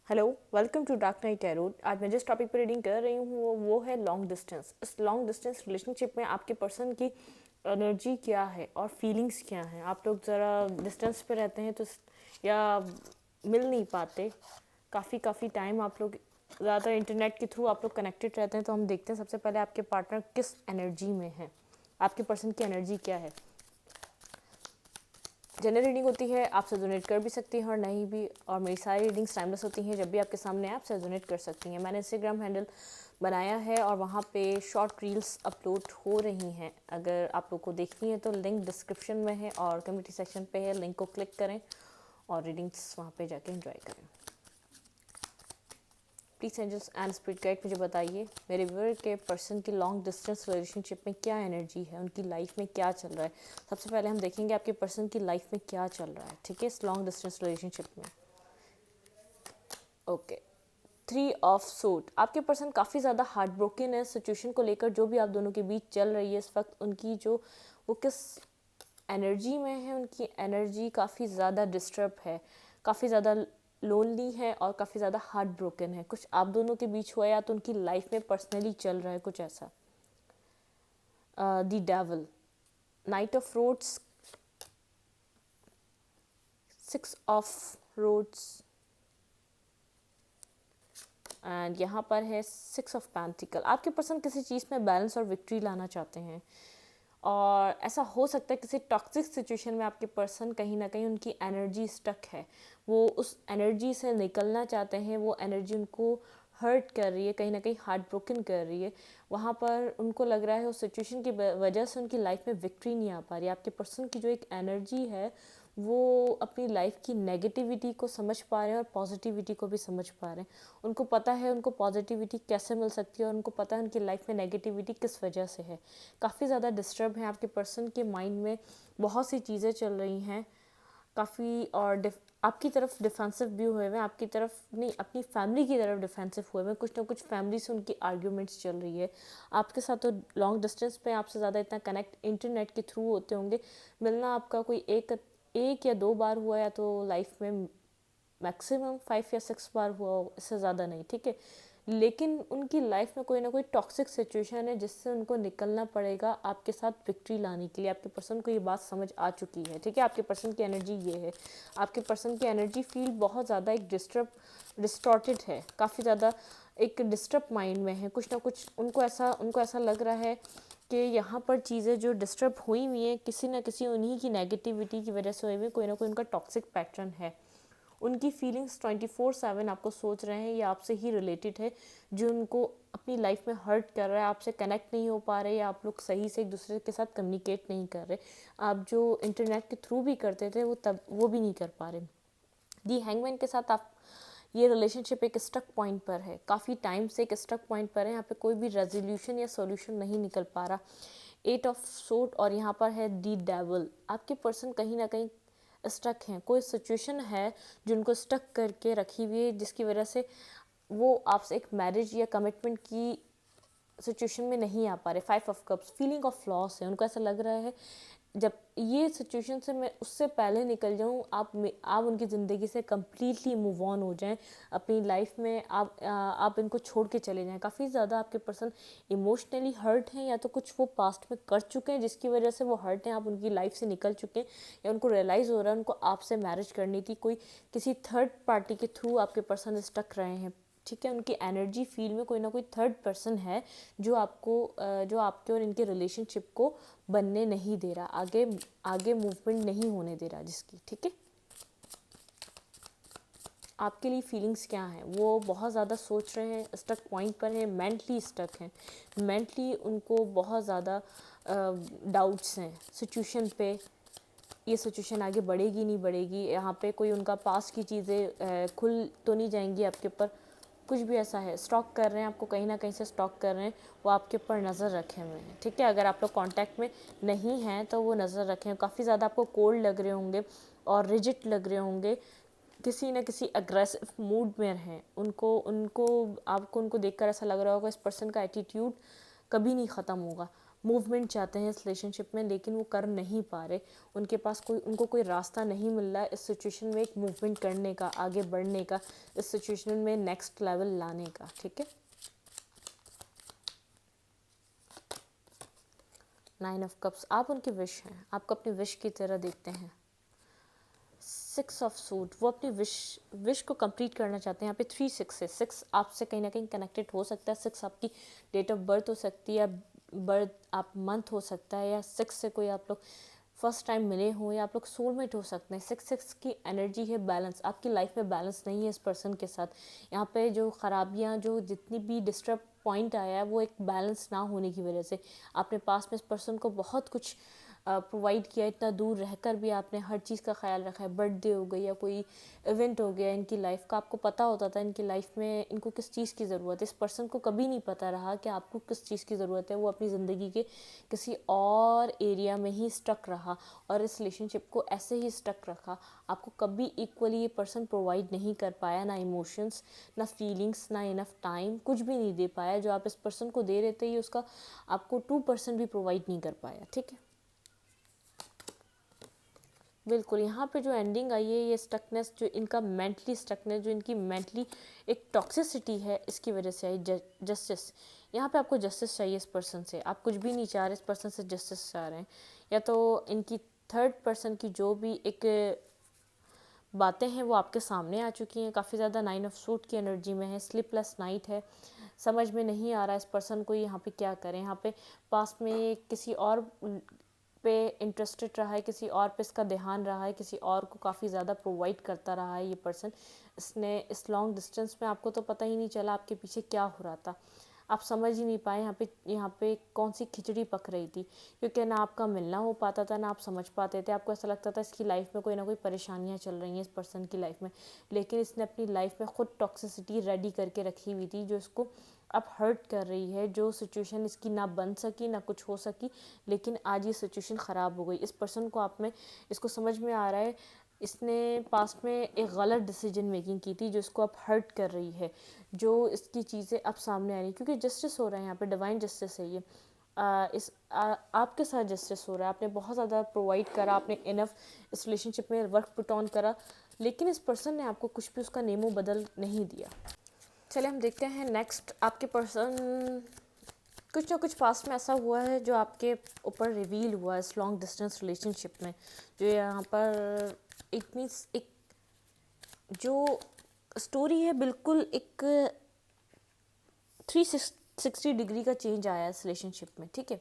Hello, welcome to dark night tarot. आज मैं जिस टॉपिक पर रीडिंग कर रही हूँ वो है लॉन्ग डिस्टेंस। इस लॉन्ग डिस्टेंस रिलेशनशिप में आपके पर्सन की एनर्जी क्या है और फीलिंग्स क्या हैं। आप लोग ज़रा डिस्टेंस पे रहते हैं तो या मिल नहीं पाते, काफ़ी टाइम आप लोग ज़्यादा इंटरनेट के थ्रू आप लोग कनेक्टेड रहते हैं। तो हम देखते हैं सबसे पहले आपके पार्टनर किस एनर्जी में है, आपके पर्सन की एनर्जी क्या है। जनरल रीडिंग होती है, आपसे डोनेट कर भी सकती हैं और नहीं भी, और मेरी सारी रीडिंग्स टाइमलेस होती हैं। जब भी आपके सामने आपसे डोनेट कर सकती हैं। मैंने इंस्टाग्राम हैंडल बनाया है और वहाँ पे शॉर्ट रील्स अपलोड हो रही हैं। अगर आप लोग को देखनी है तो लिंक डिस्क्रिप्शन में है और कम्युनिटी सेक्शन पे है, लिंक को क्लिक करें और रीडिंग्स वहाँ पे जाके एंजॉय करें। Please angels and spirit guide मुझे बताइए मेरे व्यूअर के पर्सन की लॉन्ग डिस्टेंस रिलेशनशिप में क्या एनर्जी है, उनकी लाइफ में क्या चल रहा है। सबसे पहले हम देखेंगे आपके पर्सन की लाइफ में क्या चल रहा है, ठीक है, इस लॉन्ग डिस्टेंस रिलेशनशिप में। Okay, 3 of suit. आपके पर्सन काफ़ी ज़्यादा हार्ट ब्रोकन है सिचुएशन को लेकर, जो भी आप दोनों के बीच चल रही है इस वक्त। उनकी जो वो किस एनर्जी में है, उनकी एनर्जी काफ़ी ज़्यादा डिस्टर्ब है, काफ़ी ज़्यादा लोनली है और काफ़ी ज़्यादा हार्ट ब्रोकन है। कुछ आप दोनों के बीच हुआ या तो उनकी लाइफ में पर्सनली चल रहा है कुछ ऐसा। The devil, knight of rods, 6 of rods and यहाँ पर है 6 ऑफ पेंटिकल। आपके पर्सन किसी चीज़ में बैलेंस और विक्ट्री लाना चाहते हैं और ऐसा हो सकता है किसी टॉक्सिक सिचुएशन में आपके पर्सन कहीं ना कहीं उनकी एनर्जी स्टक है, वो उस एनर्जी से निकलना चाहते हैं। वो एनर्जी उनको हर्ट कर रही है, कहीं ना कहीं हार्ट ब्रोकन कर रही है। वहाँ पर उनको लग रहा है उस सिचुएशन की वजह से उनकी लाइफ में विक्ट्री नहीं आ पा रही है। आपके पर्सन की जो एक एनर्जी है वो अपनी लाइफ की नेगेटिविटी को समझ पा रहे हैं और पॉजिटिविटी को भी समझ पा रहे हैं। उनको पता है उनको पॉजिटिविटी कैसे मिल सकती है और उनको पता है उनकी लाइफ में नेगेटिविटी किस वजह से है। काफ़ी ज़्यादा डिस्टर्ब है आपके पर्सन के माइंड में, बहुत सी चीज़ें चल रही हैं काफ़ी। और आपकी तरफ डिफेंसिव भी हुए हुए, आपकी तरफ नहीं अपनी फैमिली की तरफ डिफेंसिव हुए हुए। कुछ ना कुछ फैमिली से उनकी आर्ग्यूमेंट्स चल रही है आपके साथ। तो लॉन्ग डिस्टेंस पे आपसे ज़्यादा इतना कनेक्ट इंटरनेट के थ्रू होते होंगे। मिलना आपका कोई एक या 2 बार हुआ, या तो लाइफ में मैक्सिमम 5 या 6 बार हुआ हो, इससे ज़्यादा नहीं, ठीक है। लेकिन उनकी लाइफ में कोई ना कोई टॉक्सिक सिचुएशन है जिससे उनको निकलना पड़ेगा आपके साथ विक्ट्री लाने के लिए। आपके पर्सन को ये बात समझ आ चुकी है, ठीक है। आपके पर्सन की एनर्जी ये है, आपके पर्सन की एनर्जी फील बहुत ज़्यादा एक डिस्टॉर्टेड है, काफ़ी ज़्यादा एक डिस्टर्ब माइंड में है। कुछ ना कुछ उनको ऐसा लग रहा है कि यहाँ पर चीज़ें जो डिस्टर्ब हुई हुई हैं किसी न किसी उन्हीं की नेगेटिविटी की वजह से हुई हुई, कोई ना कोई उनका टॉक्सिक पैटर्न है। उनकी फीलिंग्स 24/7 आपको सोच रहे हैं, या आपसे ही रिलेटेड है, जो उनको अपनी लाइफ में हर्ट कर रहा है। आपसे कनेक्ट नहीं हो पा रहे, या आप लोग सही से एक दूसरे के साथ कम्युनिकेट नहीं कर रहे। आप जो इंटरनेट के थ्रू भी करते थे वो भी नहीं कर पा रहे। दी हैंगमैन के साथ आप ये रिलेशनशिप एक स्टक पॉइंट पर है, काफ़ी टाइम से एक स्टक पॉइंट पर है। यहाँ पे कोई भी रेजोल्यूशन या सॉल्यूशन नहीं निकल पा रहा। 8 ऑफ सूट और यहाँ पर है दी डेविल। आपके पर्सन कहीं ना कहीं स्टक हैं, कोई सिचुएशन है जो उनको स्टक करके रखी हुई है, जिसकी वजह से वो आपसे एक मैरिज या कमिटमेंट की सिचुएशन में नहीं आ पा रहे। 5 of cups, feeling of loss है। उनको ऐसा लग रहा है जब ये सिचुएशन से मैं उससे पहले निकल जाऊँ, आप उनकी ज़िंदगी से कम्प्लीटली मूव ऑन हो जाएं अपनी लाइफ में, आप इनको छोड़ के चले जाएं। काफ़ी ज़्यादा आपके पर्सन इमोशनली हर्ट हैं, या तो कुछ वो पास्ट में कर चुके हैं जिसकी वजह से वो हर्ट हैं, आप उनकी लाइफ से निकल चुके हैं, या उनको रियलाइज़ हो रहा है उनको आपसे मैरिज करनी थी। कोई किसी थर्ड पार्टी के थ्रू आपके पर्सन स्टक रहे हैं, ठीक है। उनकी एनर्जी फील में कोई ना कोई थर्ड पर्सन है जो आपके और इनके रिलेशनशिप को बनने नहीं दे रहा, आगे आगे मूवमेंट नहीं होने दे रहा जिसकी, ठीक है। आपके लिए फीलिंग्स क्या हैं, वो बहुत ज़्यादा सोच रहे हैं, स्टक पॉइंट पर हैं, मेंटली स्टक हैं। मेंटली उनको बहुत ज़्यादा डाउट्स हैं सिचुएशन पे, ये सिचुएशन आगे बढ़ेगी नहीं बढ़ेगी, यहाँ पे कोई उनका पास की चीज़ें खुल तो नहीं जाएंगी आपके ऊपर, कुछ भी ऐसा है। स्टॉक कर रहे हैं आपको, कहीं ना कहीं से स्टॉक कर रहे हैं, वो आपके ऊपर नज़र रखे हुए हैं, ठीक है। अगर आप लोग कांटेक्ट में नहीं हैं तो वो नज़र रखे हैं। काफ़ी ज़्यादा आपको कोल्ड लग रहे होंगे और रिजिड लग रहे होंगे, किसी न किसी अग्रेसिव मूड में हैं। उनको उनको आपको उनको देखकर ऐसा लग रहा होगा इस पर्सन का एटीट्यूड कभी नहीं ख़त्म होगा। मूवमेंट चाहते हैं इस रिलेशनशिप में, लेकिन वो कर नहीं पा रहे, उनके पास उनको कोई रास्ता नहीं मिल रहा है इस सिचुएशन में एक मूवमेंट करने का, आगे बढ़ने का, इस सिचुएशन में नेक्स्ट लेवल लाने का। ठीक है, 9 ऑफ कप्स, आप उनकी विश हैं, आपको अपनी विश की तरह देखते हैं। 6 ऑफ सूट, वो अपनी विश को कंप्लीट करना चाहते हैं। यहाँ पे 3 6 है, 6 आपसे कहीं ना कहीं कनेक्टेड हो सकता है, 6 आपकी डेट ऑफ बर्थ हो सकती है, बर्थ आप मंथ हो सकता है, या 6 से कोई आप लोग फर्स्ट टाइम मिले हों, या आप लोग सोलमेट हो सकते हैं। 6 की एनर्जी है बैलेंस, आपकी लाइफ में बैलेंस नहीं है इस पर्सन के साथ। यहाँ पे जो खराबियाँ, जो जितनी भी डिस्टर्ब पॉइंट आया है, वो एक बैलेंस ना होने की वजह से। आपने पास में इस पर्सन को बहुत कुछ प्रोवाइड किया, इतना दूर रहकर भी आपने हर चीज़ का ख्याल रखा है। बर्थडे हो गई या कोई इवेंट हो गया इनकी लाइफ का, आपको पता होता था इनकी लाइफ में इनको किस चीज़ की ज़रूरत है। इस पर्सन को कभी नहीं पता रहा कि आपको किस चीज़ की ज़रूरत है। वो अपनी ज़िंदगी के किसी और एरिया में ही स्टक रहा और इस रिलेशनशिप को ऐसे ही स्टक रखा। आपको कभी इक्वली ये पर्सन प्रोवाइड नहीं कर पाया, ना इमोशंस, ना फीलिंग्स, ना इनफ टाइम, कुछ भी नहीं दे पाया। जो आप इस पर्सन को दे रहे थे, ये उसका आपको 2% भी प्रोवाइड नहीं कर पाया। ठीक है, बिल्कुल। यहाँ पे जो एंडिंग आई है, ये स्टकनेस, जो इनका मेंटली स्टकनेस, जो इनकी मेंटली एक टॉक्सिसिटी है, इसकी वजह से आई। जस्टिस, यहाँ पे आपको जस्टिस चाहिए इस पर्सन से, आप कुछ भी नहीं चाह रहे, इस पर्सन से जस्टिस चाह रहे हैं। या तो इनकी थर्ड पर्सन की जो भी एक बातें हैं वो आपके सामने आ चुकी हैं, काफ़ी ज़्यादा 9 ऑफ सूट की एनर्जी में है, स्लीपलेस नाइट है, समझ में नहीं आ रहा है इस पर्सन को यहाँ पे क्या करें। यहाँ पे पास में किसी और पे इंटरेस्टेड रहा है, किसी और पे इसका ध्यान रहा है, किसी और को काफ़ी ज़्यादा प्रोवाइड करता रहा है ये पर्सन। इसने इस लॉन्ग डिस्टेंस में आपको तो पता ही नहीं चला आपके पीछे क्या हो रहा था, आप समझ ही नहीं पाए यहाँ पे कौन सी खिचड़ी पक रही थी, क्योंकि ना आपका मिलना हो पाता था, ना आप समझ पाते थे। आपको ऐसा लगता था इसकी लाइफ में कोई ना कोई परेशानियाँ चल रही हैं इस पर्सन की लाइफ में, लेकिन इसने अपनी लाइफ में ख़ुद टॉक्सिसिटी रेडी करके रखी हुई थी, जो इसको अब हर्ट कर रही है। जो सिचुएशन इसकी ना बन सकी, ना कुछ हो सकी, लेकिन आज ये सिचुएशन ख़राब हो गई। इस पर्सन को आप में, इसको समझ में आ रहा है इसने पास्ट में एक गलत डिसीजन मेकिंग की थी, जो इसको अब हर्ट कर रही है, जो इसकी चीज़ें अब सामने आ रही, क्योंकि जस्टिस हो रहा है यहाँ पे, डिवाइन जस्टिस है ये। आपके साथ जस्टिस हो रहा है। आपने बहुत ज़्यादा प्रोवाइड करा, आपने इनफ इस रिलेशनशिप में वर्क पुट ऑन करा, लेकिन इस पर्सन ने आपको कुछ भी उसका नेमो बदल नहीं दिया। चलिए हम देखते हैं नेक्स्ट। आपके पर्सन, कुछ ना कुछ पास्ट में ऐसा हुआ है जो आपके ऊपर रिवील हुआ है इस लॉन्ग डिस्टेंस रिलेशनशिप में, जो यहाँ पर इट मीन्स एक जो स्टोरी है, बिल्कुल एक 360 डिग्री का चेंज आया है इस रिलेशनशिप में। ठीक है,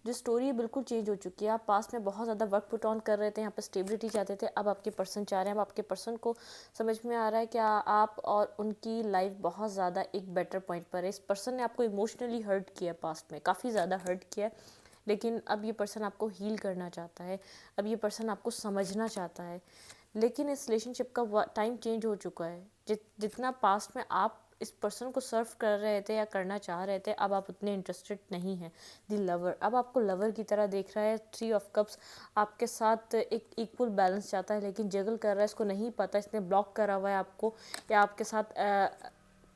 जो स्टोरी है बिल्कुल चेंज हो चुकी है। आप पास में बहुत ज़्यादा वर्क पुट ऑन कर रहे थे, यहाँ पर स्टेबिलिटी चाहते थे, अब आपके पर्सन चाह रहे हैं। अब आपके पर्सन को समझ में आ रहा है कि आप और उनकी लाइफ बहुत ज़्यादा एक बेटर पॉइंट पर है। इस पर्सन ने आपको इमोशनली हर्ट किया, पास्ट में काफ़ी ज़्यादा हर्ट किया है, लेकिन अब ये पर्सन आपको हील करना चाहता है, अब ये पर्सन आपको समझना चाहता है। लेकिन इस रिलेशनशिप का टाइम चेंज हो चुका है। जितना पास्ट में आप इस पर्सन को सर्व कर रहे थे या करना चाह रहे थे, अब आप उतने इंटरेस्टेड नहीं हैं। दी लवर अब आपको लवर की तरह देख रहा है। 3 ऑफ कप्स आपके साथ एक इक्वल बैलेंस चाहता है, लेकिन जगल कर रहा है, इसको नहीं पता, इसने ब्लॉक करा हुआ है आपको, या आपके साथ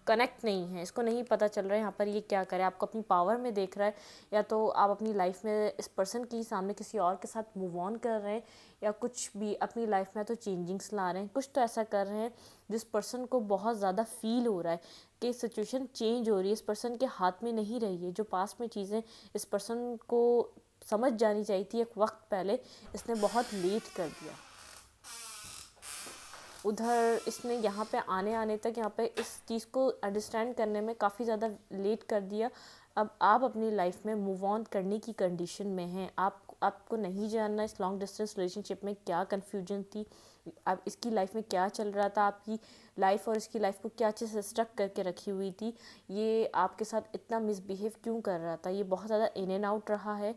कनेक्ट नहीं है, इसको नहीं पता चल रहा है यहाँ पर ये क्या करे। आपको अपनी पावर में देख रहा है, या तो आप अपनी लाइफ में इस पर्सन की सामने किसी और के साथ मूव ऑन कर रहे हैं, या कुछ भी अपनी लाइफ में तो चेंजिंग्स ला रहे हैं, कुछ तो ऐसा कर रहे हैं जिस पर्सन को बहुत ज़्यादा फील हो रहा है कि सिचुएशन चेंज हो रही है, इस पर्सन के हाथ में नहीं रही है। जो पास में चीज़ें इस पर्सन को समझ जानी चाहिए थी एक वक्त पहले, इसने बहुत लेट कर दिया। उधर इसने यहाँ पे आने तक यहाँ पे इस चीज़ को अंडरस्टैंड करने में काफ़ी ज़्यादा लेट कर दिया। अब आप अपनी लाइफ में मूव ऑन करने की कंडीशन में हैं। आपको नहीं जानना इस लॉन्ग डिस्टेंस रिलेशनशिप में क्या कन्फ्यूजन थी, अब इसकी लाइफ में क्या चल रहा था, आपकी लाइफ और इसकी लाइफ को क्या अच्छे से स्टक करके रखी हुई थी, ये आपके साथ इतना मिसबिहेव क्यों कर रहा था, ये बहुत ज़्यादा इन एंड आउट रहा है।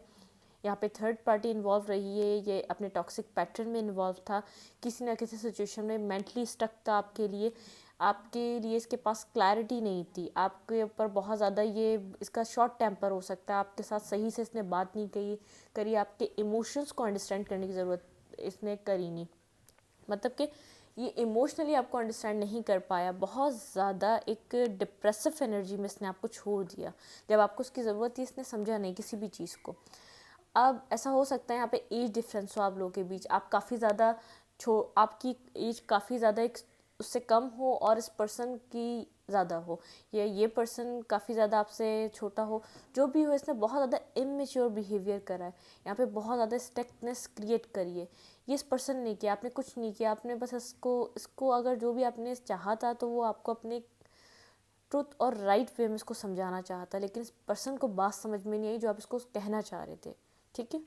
यहाँ पे थर्ड पार्टी इन्वॉल्व रही है, ये अपने टॉक्सिक पैटर्न में इन्वॉल्व था, किसी ना किसी सिचुएशन में मेंटली स्टक था आपके लिए इसके पास क्लैरिटी नहीं थी, आपके ऊपर बहुत ज़्यादा ये इसका शॉर्ट टेम्पर हो सकता है, आपके साथ सही से इसने बात नहीं करी, आपके इमोशंस को अंडरस्टैंड करने की ज़रूरत इसने करी नहीं। मतलब कि ये इमोशनली आपको अंडरस्टैंड नहीं कर पाया, बहुत ज़्यादा एक डिप्रेसिव एनर्जी में इसने आपको छोड़ दिया। जब आपको उसकी ज़रूरत थी इसने समझा नहीं किसी भी चीज़ को। अब ऐसा हो सकता है यहाँ पे एज डिफरेंस हो आप लोगों के बीच, आप काफ़ी ज़्यादा आपकी एज काफ़ी ज़्यादा एक उससे कम हो और इस पर्सन की ज़्यादा हो, या ये पर्सन काफ़ी ज़्यादा आपसे छोटा हो, जो भी हो इसने बहुत ज़्यादा इमेच्योर बिहेवियर करा है, यहाँ पे बहुत ज़्यादा स्टकनेस क्रिएट करी है। ये इस पर्सन ने किया, आपने कुछ नहीं किया, आपने बस इसको अगर जो भी आपने चाहा था तो वो आपको अपने ट्रुथ और राइट वे में इसको समझाना चाहता, लेकिन इस पर्सन को बात समझ में नहीं आई जो आप इसको कहना चाह रहे थे। ठीक है,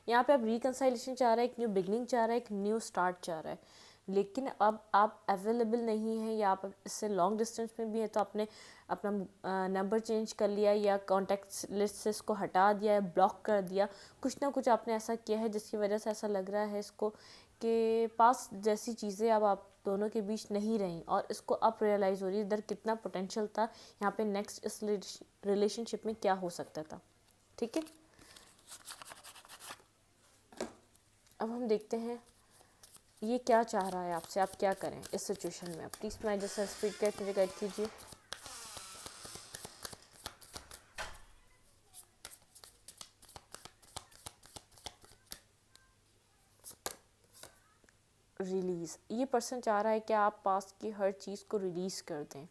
यहाँ पे आप रिकंसाइलेशन चाह रहा है, एक न्यू बिगनिंग चाह रहा है, एक न्यू स्टार्ट चाह रहा है, लेकिन अब आप अवेलेबल नहीं है या आप इससे लॉन्ग डिस्टेंस में भी है तो आपने अपना नंबर चेंज कर लिया या कॉन्टैक्ट लिस्ट से इसको हटा दिया या ब्लॉक कर दिया, कुछ ना कुछ आपने ऐसा किया है जिसकी वजह से ऐसा लग रहा है इसको कि पास जैसी चीज़ें अब आप दोनों के बीच नहीं रहीं और इसको अब रियलाइज़ हो रही है इधर कितना पोटेंशियल था, यहाँ पे नेक्स्ट इस रिलेशनशिप में क्या हो सकता था। ठीक है, अब हम देखते हैं ये क्या चाह रहा है आपसे, आप क्या करें इस सिचुएशन में। प्लीज़ मैं जैसा स्पीड गाइड मुझे गाइड कीजिए। रिलीज़, ये पर्सन चाह रहा है कि आप पास की हर चीज़ को रिलीज़ कर दें,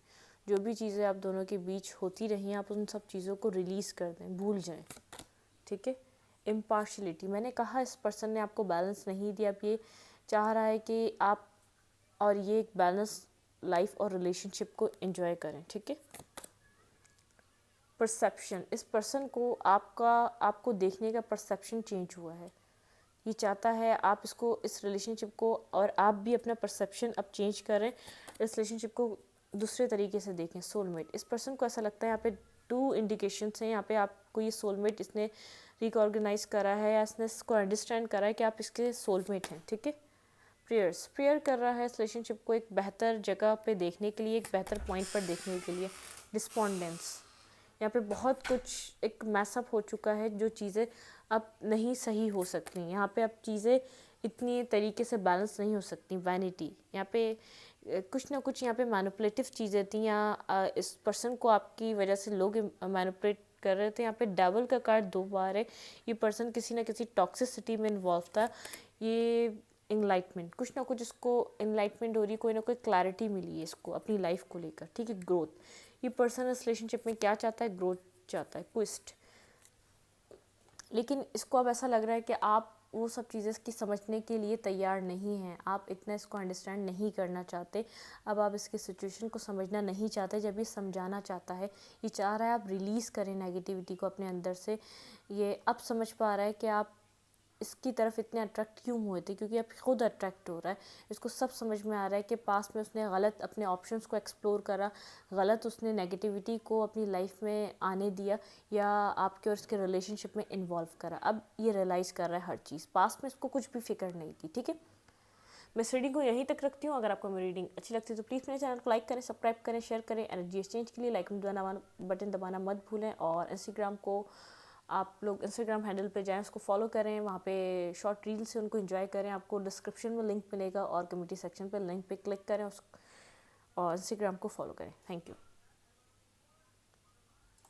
जो भी चीज़ें आप दोनों के बीच होती रही आप उन सब चीज़ों को रिलीज़ कर दें, भूल जाएं। ठीक है, इम्पार्शलिटी, मैंने कहा इस पर्सन ने आपको बैलेंस नहीं दिया, अब ये चाह रहा है कि आप और ये एक बैलेंस लाइफ और रिलेशनशिप को एंजॉय करें। ठीक है, परसेप्शन, इस पर्सन को आपको देखने का परसेप्शन चेंज हुआ है, ये चाहता है आप इसको इस रिलेशनशिप को और आप भी अपना परसेप्शन अब चेंज करें, इस रिलेशनशिप को दूसरे तरीके से देखें। सोलमेट, इस पर्सन को ऐसा लगता है यहाँ पे 2 इंडिकेशंस हैं, यहाँ पे आपको ये सोलमेट इसने रिकॉर्गनाइज करा है या इसने इसको अंडरस्टैंड करा है कि आप इसके सोलमेट हैं। ठीक है, प्रेयर कर रहा है इस रिलेशनशिप को एक बेहतर जगह पे देखने के लिए, एक बेहतर पॉइंट पर देखने के लिए। डिस्पोंडेंस, यहाँ पे बहुत कुछ एक मैसअप हो चुका है, जो चीज़ें अब नहीं सही हो सकती, यहाँ पे अब चीज़ें इतनी तरीके से बैलेंस नहीं हो सकती। वैनिटी, यहाँ पे कुछ ना कुछ यहाँ पे मैनिपुलेटिव चीज़ें थी या इस पर्सन को आपकी वजह से लोग मैनिपुलेट कर रहे थे। यहाँ पे डबल का कार्ड 2 बार है, ये पर्सन किसी ना किसी टॉक्सिसिटी में इन्वॉल्व था। ये इनलाइटमेंट, कुछ ना कुछ इसको इनलाइटमेंट हो रही है, कोई ना कोई क्लैरिटी मिली है इसको अपनी लाइफ को लेकर। ठीक है, ग्रोथ, ये पर्सन इस रिलेशनशिप में क्या चाहता है, ग्रोथ चाहता है। ट्विस्ट, लेकिन इसको अब ऐसा लग रहा है कि आप वो सब चीज़ें इसकी समझने के लिए तैयार नहीं हैं, आप इतना इसको अंडरस्टैंड नहीं करना चाहते, अब आप इसकी सिचुएशन को समझना नहीं चाहते। जब ये समझाना चाहता है, ये चाह रहा है आप रिलीज़ करें नेगेटिविटी को अपने अंदर से, ये अब समझ पा रहा है कि आप इसकी तरफ इतने अट्रैक्ट क्यों हुए थे, क्योंकि अब खुद अट्रैक्ट हो रहा है। इसको सब समझ में आ रहा है कि पास में उसने गलत अपने ऑप्शंस को एक्सप्लोर करा, गलत उसने नेगेटिविटी को अपनी लाइफ में आने दिया या आपके और उसके रिलेशनशिप में इन्वॉल्व करा। अब ये रियलाइज़ कर रहा है हर चीज़, पास में इसको कुछ भी फिक्र नहीं थी। ठीक है, मैं इस रीडिंग को यहीं तक रखती हूँ। अगर आपको मेरी रीडिंग अच्छी लगती है तो प्लीज़ मेरे चैनल को लाइक करें, सब्सक्राइब करें, शेयर करें। एनर्जी एक्सचेंज के लिए लाइक बटन दबाना मत भूलें, और इंस्टाग्राम को आप लोग इंस्टाग्राम हैंडल पे जाएं, उसको फॉलो करें, वहाँ पे शॉर्ट रील से उनको एंजॉय करें। आपको डिस्क्रिप्शन में लिंक मिलेगा और कम्युनिटी सेक्शन पे लिंक पे क्लिक करें और इंस्टाग्राम को फॉलो करें। Thank you.